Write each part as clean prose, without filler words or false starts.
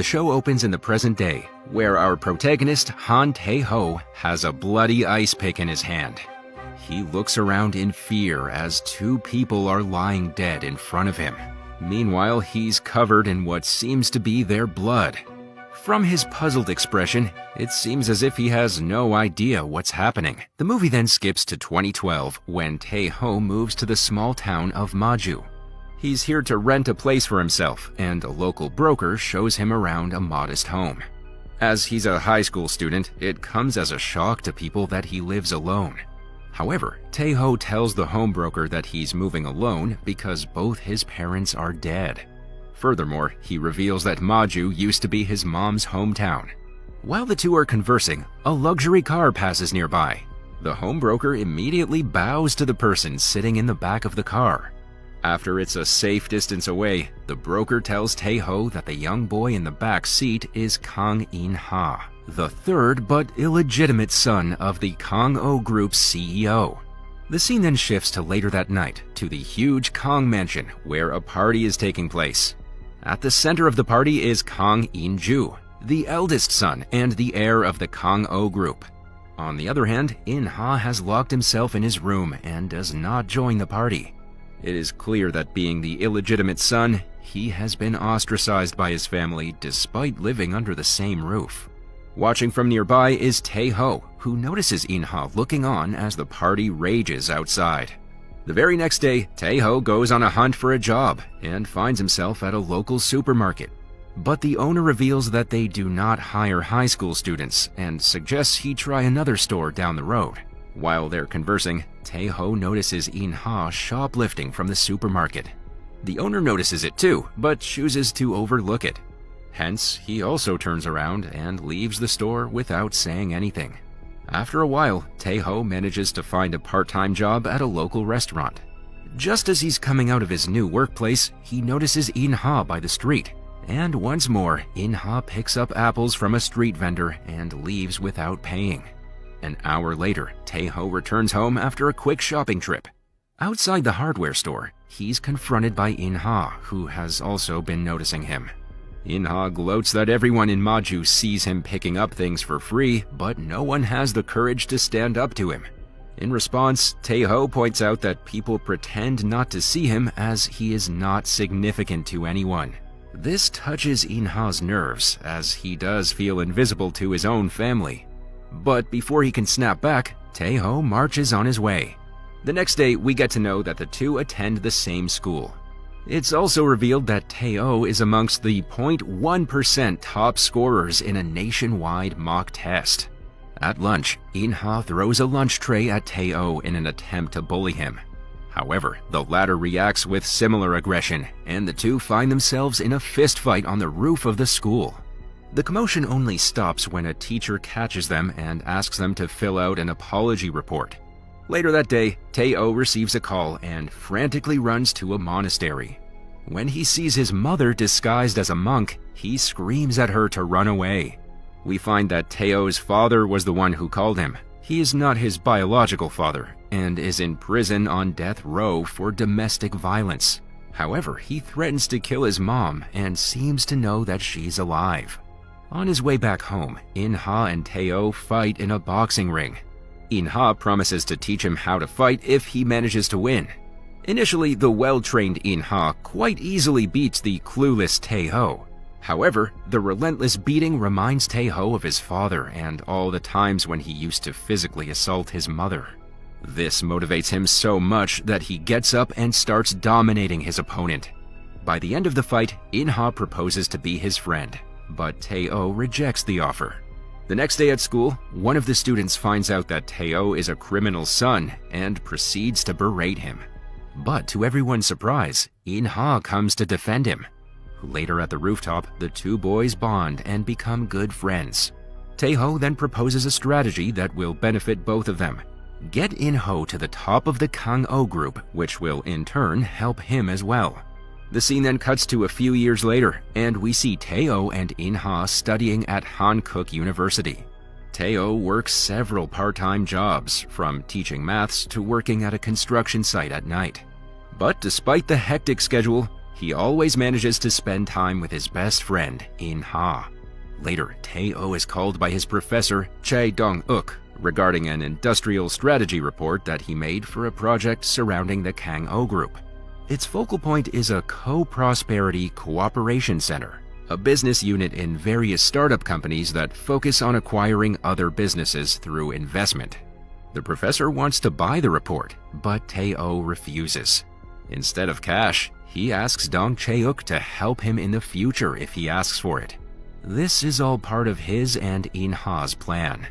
The show opens in the present day, where our protagonist, Han Tae-ho, has a bloody ice pick in his hand. He looks around in fear as two people are lying dead in front of him. Meanwhile, he's covered in what seems to be their blood. From his puzzled expression, it seems as if he has no idea what's happening. The movie then skips to 2012, when Tae-ho moves to the small town of Maju. He's here to rent a place for himself, and a local broker shows him around a modest home. As he's a high school student, it comes as a shock to people that he lives alone. However, Tae-ho tells the home broker that he's moving alone because both his parents are dead. Furthermore, he reveals that Maju used to be his mom's hometown. While the two are conversing, a luxury car passes nearby. The home broker immediately bows to the person sitting in the back of the car. After it's a safe distance away, the broker tells Tae-ho that the young boy in the back seat is Kang In-ha, the third but illegitimate son of the Kang-oh Group's CEO. The scene then shifts to later that night, to the huge Kang mansion, where a party is taking place. At the center of the party is Kang In-ju, the eldest son and the heir of the Kang-oh Group. On the other hand, In-ha has locked himself in his room and does not join the party. It is clear that being the illegitimate son, he has been ostracized by his family despite living under the same roof. Watching from nearby is Tae-ho, who notices In-ha looking on as the party rages outside. The very next day, Tae-ho goes on a hunt for a job and finds himself at a local supermarket. But the owner reveals that they do not hire high school students and suggests he try another store down the road. While they're conversing, Tae-ho notices In-ha shoplifting from the supermarket. The owner notices it too, but chooses to overlook it. Hence, he also turns around and leaves the store without saying anything. After a while, Tae-ho manages to find a part-time job at a local restaurant. Just as he's coming out of his new workplace, he notices In-ha by the street. And once more, In-ha picks up apples from a street vendor and leaves without paying. An hour later, Tae-ho returns home after a quick shopping trip. Outside the hardware store, he's confronted by In-ha, who has also been noticing him. In-ha gloats that everyone in Maju sees him picking up things for free, but no one has the courage to stand up to him. In response, Tae-ho points out that people pretend not to see him as he is not significant to anyone. This touches In-ha's nerves, as he does feel invisible to his own family. But before he can snap back, Tae-ho marches on his way. The next day, we get to know that the two attend the same school. It's also revealed that Tae-ho is amongst the 0.1% top scorers in a nationwide mock test. At lunch, In-ha throws a lunch tray at Tae-ho in an attempt to bully him. However, the latter reacts with similar aggression, and the two find themselves in a fistfight on the roof of the school. The commotion only stops when a teacher catches them and asks them to fill out an apology report. Later that day, Tae-ho receives a call and frantically runs to a monastery. When he sees his mother disguised as a monk, he screams at her to run away. We find that Tae-ho's father was the one who called him. He is not his biological father and is in prison on death row for domestic violence. However, he threatens to kill his mom and seems to know that she's alive. On his way back home, In-ha and Tae-ho fight in a boxing ring. In-ha promises to teach him how to fight if he manages to win. Initially, the well-trained In-ha quite easily beats the clueless Tae-ho. However, the relentless beating reminds Tae-ho of his father and all the times when he used to physically assault his mother. This motivates him so much that he gets up and starts dominating his opponent. By the end of the fight, In-ha proposes to be his friend, but Tae-ho rejects the offer. The next day at school, one of the students finds out that Tae-ho is a criminal's son and proceeds to berate him. But to everyone's surprise, In-ha comes to defend him. Later at the rooftop, the two boys bond and become good friends. Tae-ho then proposes a strategy that will benefit both of them. Get In-ho to the top of the Kang-oh Group, which will in turn help him as well. The scene then cuts to a few years later, and we see Tae-ho and In-ha studying at Hankook University. Tae-ho works several part-time jobs, from teaching maths to working at a construction site at night. But despite the hectic schedule, he always manages to spend time with his best friend, In-ha. Later, Tae-oh is called by his professor, Chae Dong-uk, regarding an industrial strategy report that he made for a project surrounding the Kang-oh Group. Its focal point is a co-prosperity cooperation center, a business unit in various startup companies that focus on acquiring other businesses through investment. The professor wants to buy the report, but Tae-oh refuses. Instead of cash, he asks Dong Chae-uk to help him in the future if he asks for it. This is all part of his and In-ha's plan.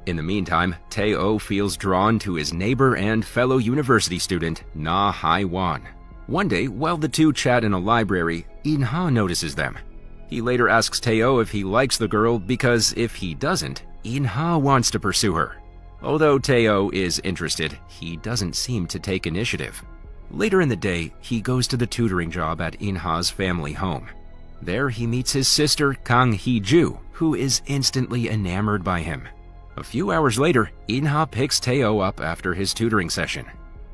In the meantime, Tae-oh feels drawn to his neighbor and fellow university student, Na Hai-wan. One day, while the two chat in a library, In-ha notices them. He later asks Tae-oh if he likes the girl because if he doesn't, In-ha wants to pursue her. Although Tae-oh is interested, he doesn't seem to take initiative. Later in the day, he goes to the tutoring job at In-ha's family home. There he meets his sister Kang Hee-ju, who is instantly enamored by him. A few hours later, In-ha picks Tae-oh up after his tutoring session.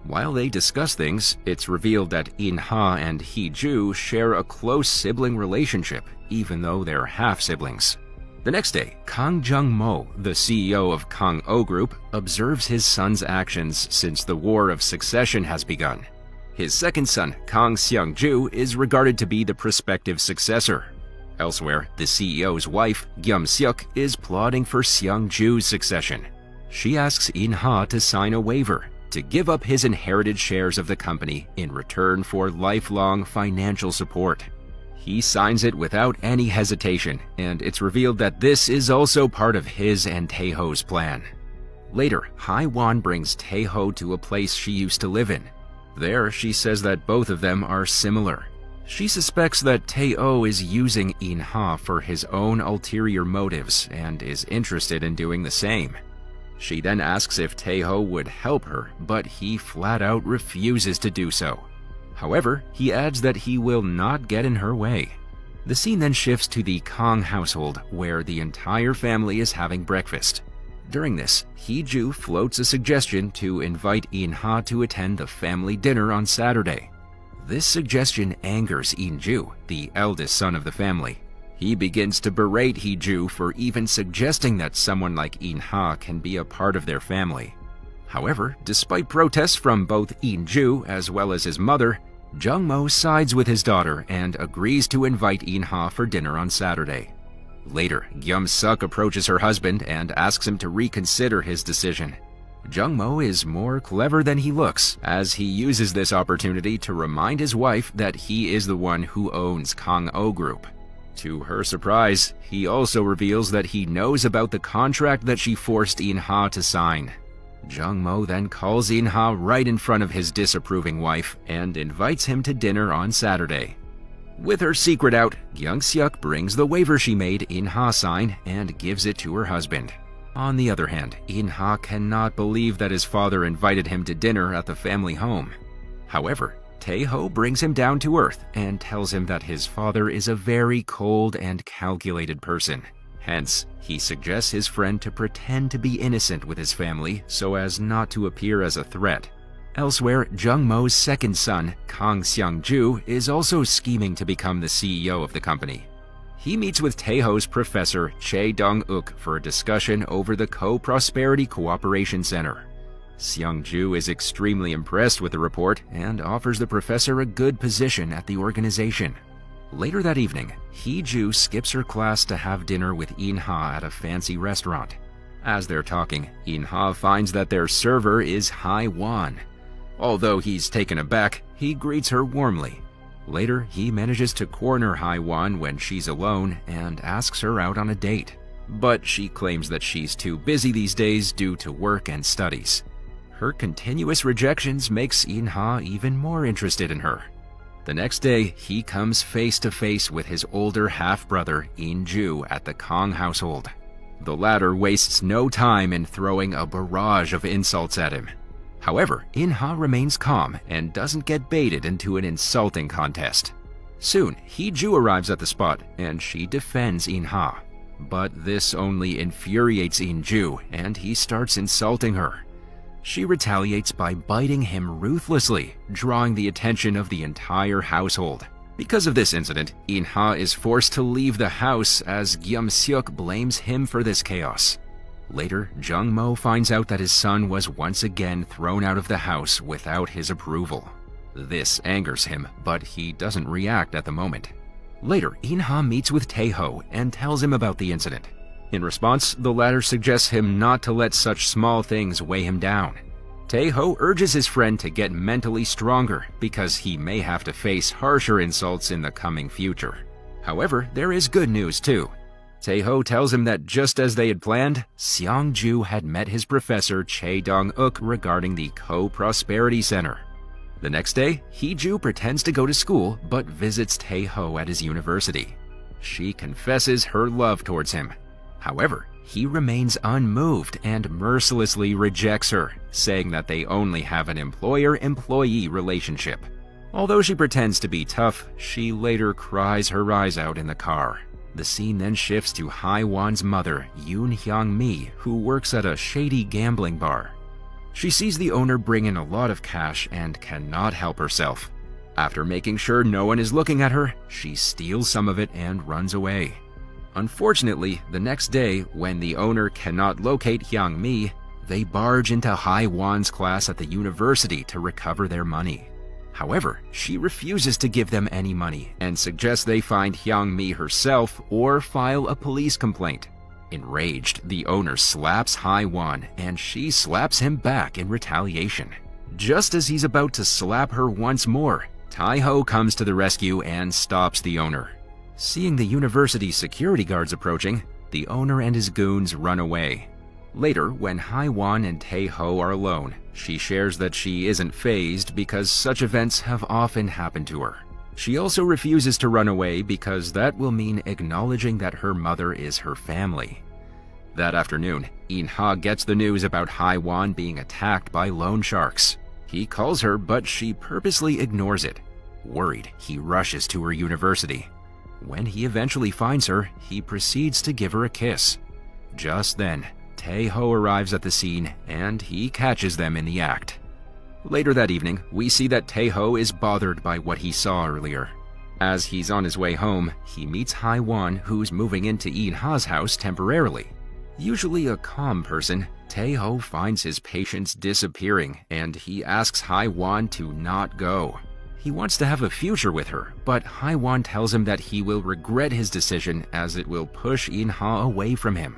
While they discuss things, it's revealed that In-ha and Hee-ju share a close sibling relationship, even though they're half-siblings. The next day, Kang Jung-mo, the CEO of Kang-oh Group, observes his son's actions since the War of Succession has begun. His second son, Kang Seung-ju, is regarded to be the prospective successor. Elsewhere, the CEO's wife, Gyum-seok, is plotting for Seung-ju's succession. She asks In-ha to sign a waiver to give up his inherited shares of the company in return for lifelong financial support. He signs it without any hesitation, and it's revealed that this is also part of his and Tae-ho's plan. Later, Hai-wan brings Tae-ho to a place she used to live in. There, she says that both of them are similar. She suspects that Tae-oh is using In-ha for his own ulterior motives and is interested in doing the same. She then asks if Tae-ho would help her, but he flat out refuses to do so. However, he adds that he will not get in her way. The scene then shifts to the Kang household, where the entire family is having breakfast. During this, Hee-ju floats a suggestion to invite In-ha to attend the family dinner on Saturday. This suggestion angers In-ju, the eldest son of the family. He begins to berate Hee-ju for even suggesting that someone like In-ha can be a part of their family. However, despite protests from both In-ju as well as his mother, Jung-mo sides with his daughter and agrees to invite In-ha for dinner on Saturday. Later, Gyum-seok approaches her husband and asks him to reconsider his decision. Jung-mo is more clever than he looks, as he uses this opportunity to remind his wife that he is the one who owns Kang-oh Group. To her surprise, he also reveals that he knows about the contract that she forced In-ha to sign. Jung-mo then calls In-ha right in front of his disapproving wife and invites him to dinner on Saturday. With her secret out, Gyung-seok brings the waiver she made In-ha sign and gives it to her husband. On the other hand, In-ha cannot believe that his father invited him to dinner at the family home. However, Tae-ho brings him down to earth and tells him that his father is a very cold and calculated person. Hence, he suggests his friend to pretend to be innocent with his family so as not to appear as a threat. Elsewhere, Jung-mo's second son, Kang Seung-ju, is also scheming to become the CEO of the company. He meets with Tae-ho's professor, Chae Dong-uk, for a discussion over the Co-Prosperity Cooperation Center. Seung-ju is extremely impressed with the report and offers the professor a good position at the organization. Later that evening, Hee-ju skips her class to have dinner with In-ha at a fancy restaurant. As they're talking, In-ha finds that their server is Hai-wan. Although he's taken aback, he greets her warmly. Later, he manages to corner Hai-wan when she's alone and asks her out on a date. But she claims that she's too busy these days due to work and studies. Her continuous rejections makes In-ha even more interested in her. The next day, he comes face to face with his older half-brother, In-ju, at the Kang household. The latter wastes no time in throwing a barrage of insults at him. However, In-ha remains calm and doesn't get baited into an insulting contest. Soon, Hee-ju arrives at the spot and she defends In-ha. But this only infuriates In-ju and he starts insulting her. She retaliates by biting him ruthlessly, drawing the attention of the entire household. Because of this incident, In-ha is forced to leave the house as Gyum-seok blames him for this chaos. Later, Jung-mo finds out that his son was once again thrown out of the house without his approval. This angers him, but he doesn't react at the moment. Later, In-ha meets with Tae-ho and tells him about the incident. In response, the latter suggests him not to let such small things weigh him down. Tae-ho urges his friend to get mentally stronger because he may have to face harsher insults in the coming future. However, there is good news too. Tae-ho tells him that just as they had planned, Seong-ju had met his professor Chae Dong-uk regarding the Co-Prosperity Center. The next day, Hee-ju pretends to go to school but visits Tae-ho at his university. She confesses her love towards him. However, he remains unmoved and mercilessly rejects her, saying that they only have an employer-employee relationship. Although she pretends to be tough, she later cries her eyes out in the car. The scene then shifts to Hae-won's mother, Yoon Hyung-mi, who works at a shady gambling bar. She sees the owner bring in a lot of cash and cannot help herself. After making sure no one is looking at her, she steals some of it and runs away. Unfortunately, the next day, when the owner cannot locate Hyung-mi, they barge into Hae-won's class at the university to recover their money. However, she refuses to give them any money and suggests they find Hyung-mi herself or file a police complaint. Enraged, the owner slaps Hae-won and she slaps him back in retaliation. Just as he's about to slap her once more, Tae-ho comes to the rescue and stops the owner. Seeing the university security guards approaching, the owner and his goons run away. Later, when Hae-won and Tae-ho are alone, she shares that she isn't fazed because such events have often happened to her. She also refuses to run away because that will mean acknowledging that her mother is her family. That afternoon, In-ha gets the news about Hae-won being attacked by loan sharks. He calls her, but she purposely ignores it. Worried, he rushes to her university. When he eventually finds her, he proceeds to give her a kiss. Just then, Tae-ho arrives at the scene and he catches them in the act. Later that evening, we see that Tae-ho is bothered by what he saw earlier. As he's on his way home, he meets Hae-won, who's moving into In-ha's house temporarily. Usually a calm person, Tae-ho finds his patients disappearing and he asks Hae-won to not go. He wants to have a future with her, but Hae-won tells him that he will regret his decision as it will push In-ha away from him.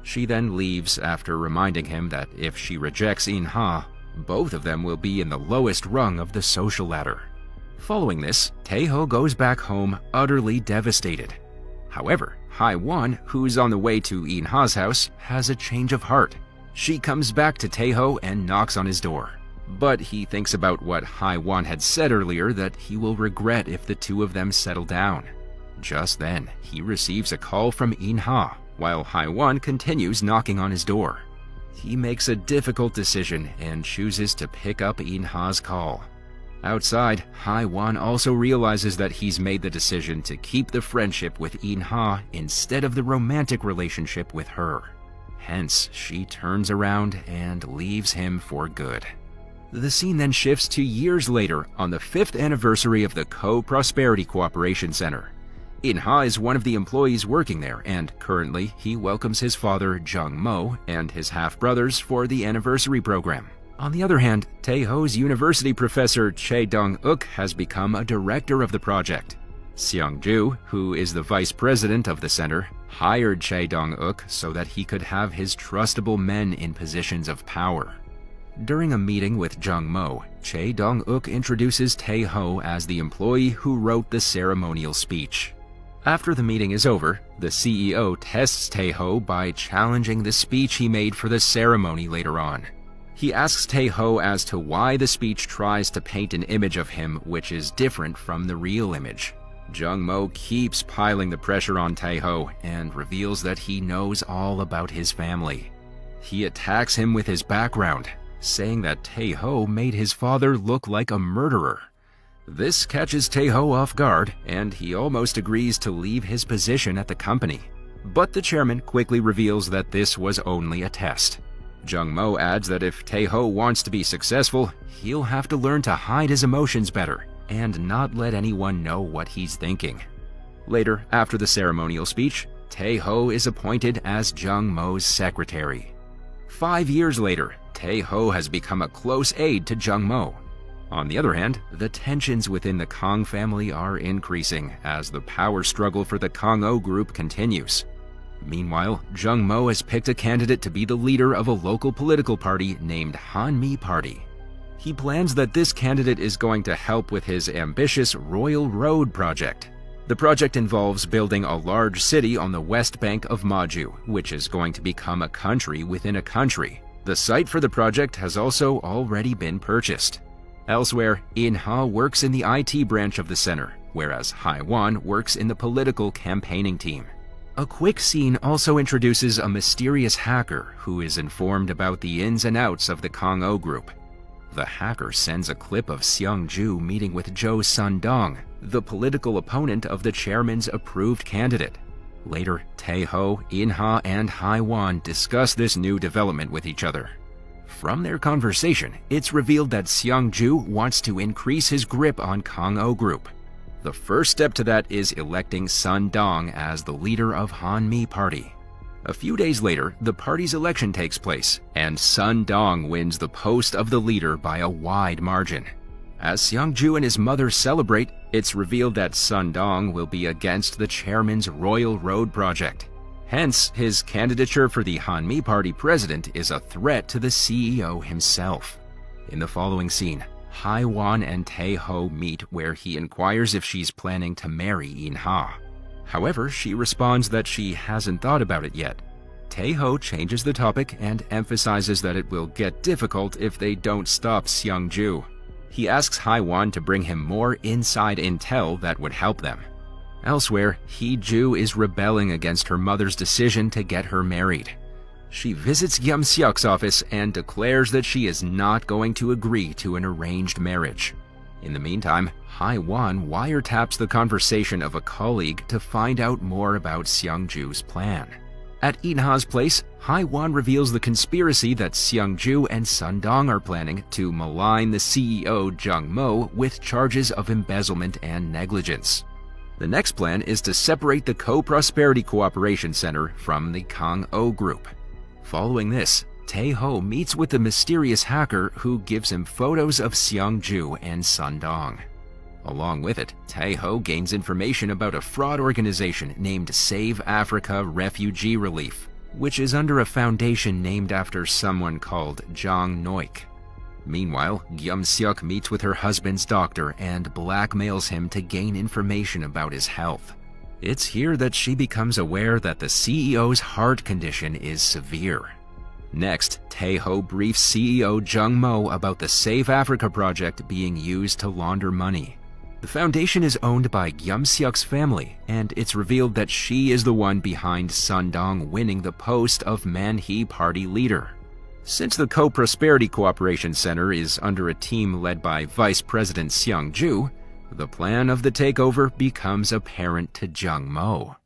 She then leaves after reminding him that if she rejects In-ha, both of them will be in the lowest rung of the social ladder. Following this, Tae-ho goes back home utterly devastated. However, Hae-won, who's on the way to In-ha's house, has a change of heart. She comes back to Tae-ho and knocks on his door. But he thinks about what Hae-won had said earlier that he will regret if the two of them settle down. Just then, he receives a call from In-ha, while Hae-won continues knocking on his door. He makes a difficult decision and chooses to pick up In-ha's call. Outside, Hae-won also realizes that he's made the decision to keep the friendship with In-ha instead of the romantic relationship with her. Hence, she turns around and leaves him for good. The scene then shifts to years later on the 5th anniversary of the Co-Prosperity Cooperation Center. In-ha is one of the employees working there, and currently he welcomes his father Jung-mo and his half-brothers for the anniversary program. On the other hand, Tae-ho's university professor Chae Dong-uk has become a director of the project. Seong-ju, who is the vice president of the center, hired Chae Dong-uk so that he could have his trustable men in positions of power. During a meeting with Jung-mo, Chae Dong-uk introduces Tae-ho as the employee who wrote the ceremonial speech. After the meeting is over, the CEO tests Tae-ho by challenging the speech he made for the ceremony later on. He asks Tae-ho as to why the speech tries to paint an image of him which is different from the real image. Jung-mo keeps piling the pressure on Tae-ho and reveals that he knows all about his family. He attacks him with his background, saying that Tae-ho made his father look like a murderer. This catches Tae-ho off guard, and he almost agrees to leave his position at the company. But the chairman quickly reveals that this was only a test. Jung-mo adds that if Tae-ho wants to be successful, he'll have to learn to hide his emotions better and not let anyone know what he's thinking. Later, after the ceremonial speech, Tae-ho is appointed as Jung-mo's secretary. 5 years later, Tae-ho has become a close aide to Jung-mo. On the other hand, the tensions within the Kang family are increasing as the power struggle for the Kang-o group continues. Meanwhile, Jung-mo has picked a candidate to be the leader of a local political party named Han-mi Party. He plans that this candidate is going to help with his ambitious Royal Road project. The project involves building a large city on the west bank of Maju, which is going to become a country within a country. The site for the project has also already been purchased. Elsewhere, In-ha works in the IT branch of the center, whereas Hai-wan works in the political campaigning team. A quick scene also introduces a mysterious hacker who is informed about the ins and outs of the Kang-o group. The hacker sends a clip of Seung-ju meeting with Jo Sun-dong, the political opponent of the chairman's approved candidate. Later, Tae-ho, In-ha, and Hai-wan discuss this new development with each other. From their conversation, it's revealed that Seung-ju wants to increase his grip on Kang-o group. The first step to that is electing Sun-dong as the leader of Han-mi Party. A few days later, the party's election takes place, and Sun-dong wins the post of the leader by a wide margin. As Seung-ju and his mother celebrate, it's revealed that Sun-dong will be against the chairman's Royal Road project. Hence, his candidature for the Han-mi Party president is a threat to the CEO himself. In the following scene, Hai-wan and Tae-ho meet where he inquires if she's planning to marry In-ha. However, she responds that she hasn't thought about it yet. Tae-ho changes the topic and emphasizes that it will get difficult if they don't stop Seung-ju. He asks Hai-wan to bring him more inside intel that would help them. Elsewhere, Hee-ju is rebelling against her mother's decision to get her married. She visits Gyum-seok's office and declares that she is not going to agree to an arranged marriage. In the meantime, Hai-wan wiretaps the conversation of a colleague to find out more about Seung-ju's plan. At In-ha's place, Hai-wan reveals the conspiracy that Seung-ju and Sun-dong are planning to malign the CEO Jung-mo with charges of embezzlement and negligence. The next plan is to separate the Co-Prosperity Cooperation Center from the Kang-o group. Following this, Tae-ho meets with the mysterious hacker who gives him photos of Seung-ju and Sun-dong. Along with it, Tae-ho gains information about a fraud organization named Save Africa Refugee Relief, which is under a foundation named after someone called Jang Noik. Meanwhile, Gyum-seok meets with her husband's doctor and blackmails him to gain information about his health. It's here that she becomes aware that the CEO's heart condition is severe. Next, Tae-ho briefs CEO Jung-mo about the Save Africa project being used to launder money. The foundation is owned by Gyum-seok's family, and it's revealed that she is the one behind Sun-dong winning the post of Man-hee Party leader. Since the Co-Prosperity Cooperation Center is under a team led by Vice President Seung-ju, the plan of the takeover becomes apparent to Jung-mo.